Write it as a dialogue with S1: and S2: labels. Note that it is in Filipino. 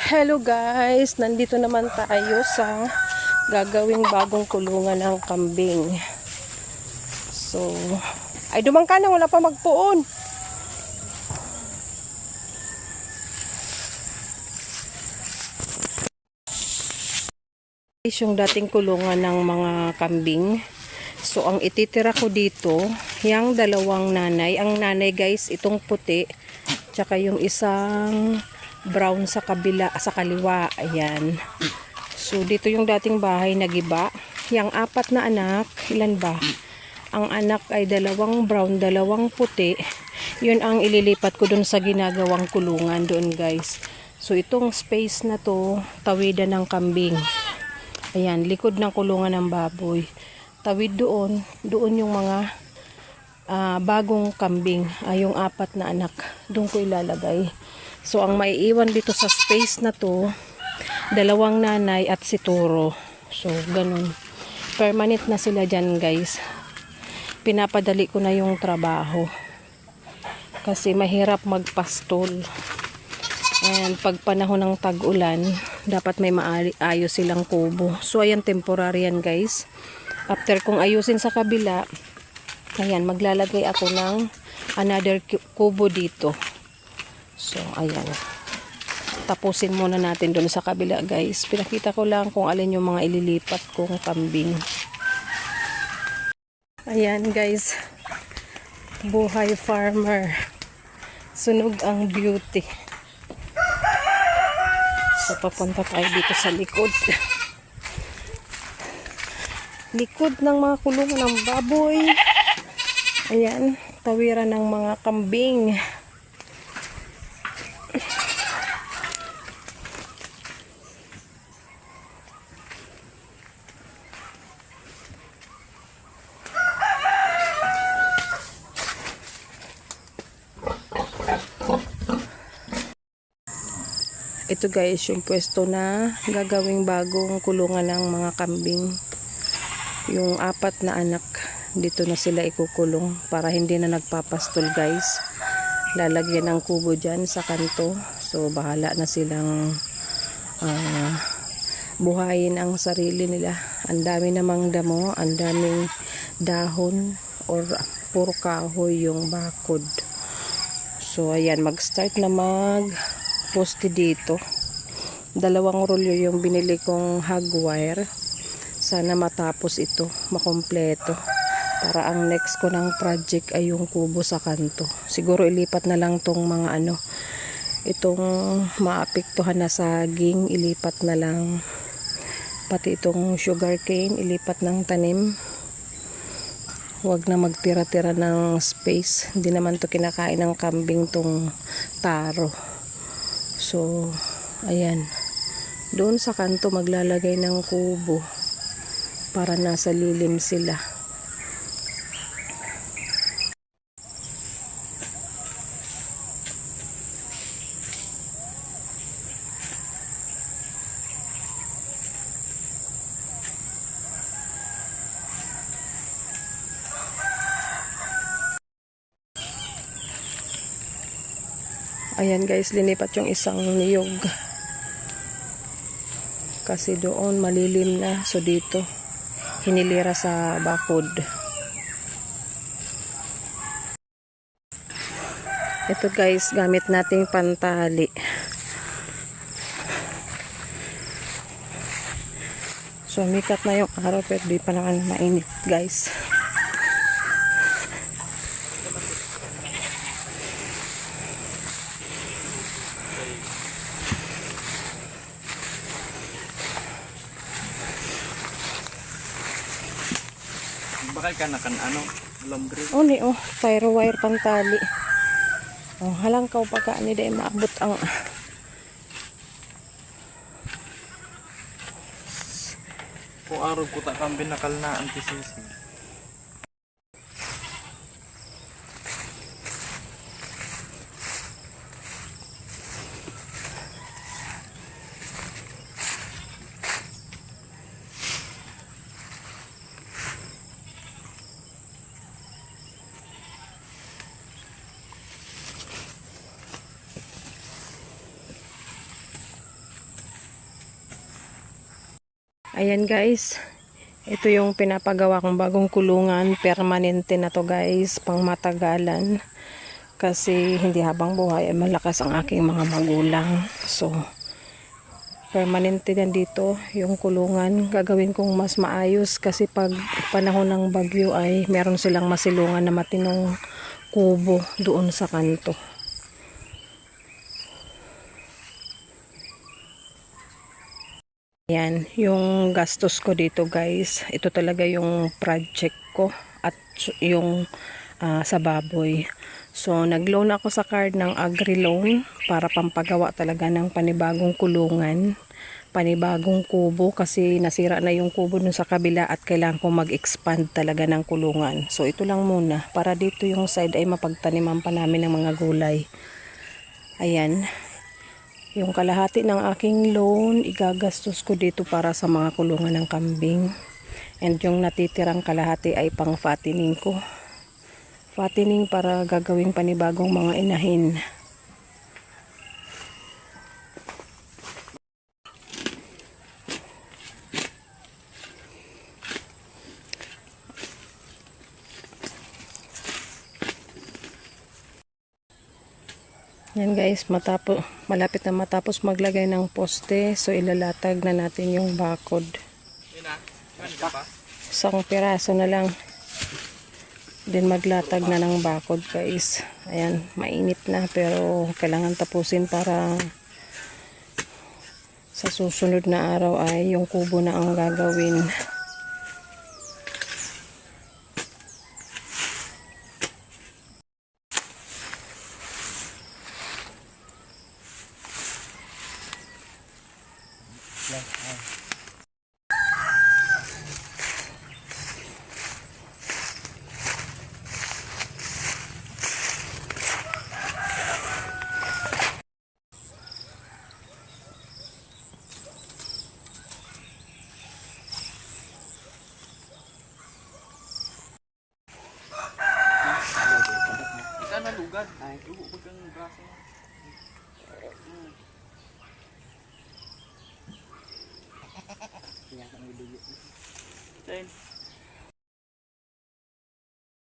S1: Hello guys, nandito naman tayo sa gagawing bagong kulungan ng kambing. So, ay dumang ka na, wala pa magpuon. Yung dating kulungan ng mga kambing. So, ang ititira ko dito, yung dalawang nanay. Ang nanay guys, itong puti, tsaka yung isang brown sa kabila, sa kaliwa. Ayan. So, dito yung dating bahay nagiba. Yang apat na anak, ilan ba? Ang anak ay dalawang brown, dalawang puti. Yun ang ililipat ko dun sa ginagawang kulungan doon guys. So, itong space na to, tawidan ng kambing. Ayan, likod ng kulungan ng baboy. Tawid doon yung mga bagong kambing, yung apat na anak. Doon ko ilalagay. So, ang maiiwan dito sa space na to, dalawang nanay at si Turo. So, ganun. Permanent na sila dyan, guys. Pinapadali ko na yung trabaho. Kasi mahirap magpastol. And pag panahon ng tag-ulan, dapat may maayos silang kubo. So, ayan, temporary yan, guys. After kong ayusin sa kabila, ayan, maglalagay ako ng another kubo dito. So, ayan. Tapusin muna natin doon sa kabila, guys. Pinakita ko lang kung alin yung mga ililipat kong kambing. Ayan, guys. Buhay farmer. Sunog ang beauty. So, papunta tayo dito sa likod. Likod ng mga kulungan ng baboy. Ayan, tawiran ng mga kambing. Ito guys, yung pwesto na gagawing bagong kulungan ng mga kambing. Yung apat na anak, dito na sila ikukulong para hindi na nagpapastol guys. Lalagyan ng kubo dyan sa kanto. So, bahala na silang buhayin ang sarili nila. Ang dami namang damo, ang daming dahon or puro kahoy yung bakod. So, ayan, mag-start na poste dito. Dalawang rolyo yung binili kong hog wire. Sana matapos ito, makompleto. Para ang next ko ng project ay yung kubo sa kanto. Siguro ilipat na lang tong mga itong maapektuhan na saging, ilipat na lang. Pati itong sugar cane, ilipat ng tanim. Huwag na magtira-tira ng space. Hindi naman to kinakain ng kambing tong taro. So, ayan. Doon sa kanto maglalagay ng kubo para nasa lilim sila. Ayan guys, linipat yung isang niyog. Kasi doon malilim na. So dito, hinilira sa bakod. Ito guys, gamit nating pantali. So mikat na yung araw pero di pa naman mainit guys.
S2: Bakal ka na kan lombre.
S1: Ni fire wire pantali. Halang ka pagka ni day maabot ang
S2: Kung araw ko ta kambing nakal na antisisi.
S1: Ayan guys, ito yung pinapagawa kong bagong kulungan. Permanente na to guys, pang matagalan. Kasi hindi habang buhay ay malakas ang aking mga magulang. So, permanente din dito yung kulungan. Gagawin kong mas maayos kasi pag panahon ng bagyo ay meron silang masilungan na matinong kubo doon sa kanto. Yan, yung gastos ko dito guys, ito talaga yung project ko at yung sa baboy. So, nag-loan ako sa card ng agri-loan para pampagawa talaga ng panibagong kulungan, panibagong kubo kasi nasira na yung kubo dun sa kabila at kailangan ko mag-expand talaga ng kulungan. So, ito lang muna para dito yung side ay mapagtaniman pa namin ng mga gulay. Ayan. Yung kalahati ng aking loan, igagastos ko dito para sa mga kulungan ng kambing. And yung natitirang kalahati ay pang fattening ko. Fattening para gagawing panibagong mga inahin. Yan guys, malapit na matapos maglagay ng poste. So ilalatag na natin yung bakod. Isang piraso na lang. Then maglatag na ng bakod guys. Ayan, mainit na pero kailangan tapusin para sa susunod na araw ay yung kubo na ang gagawin.
S2: Ika na lugad. Ay, dugo ko kang braso. Yan.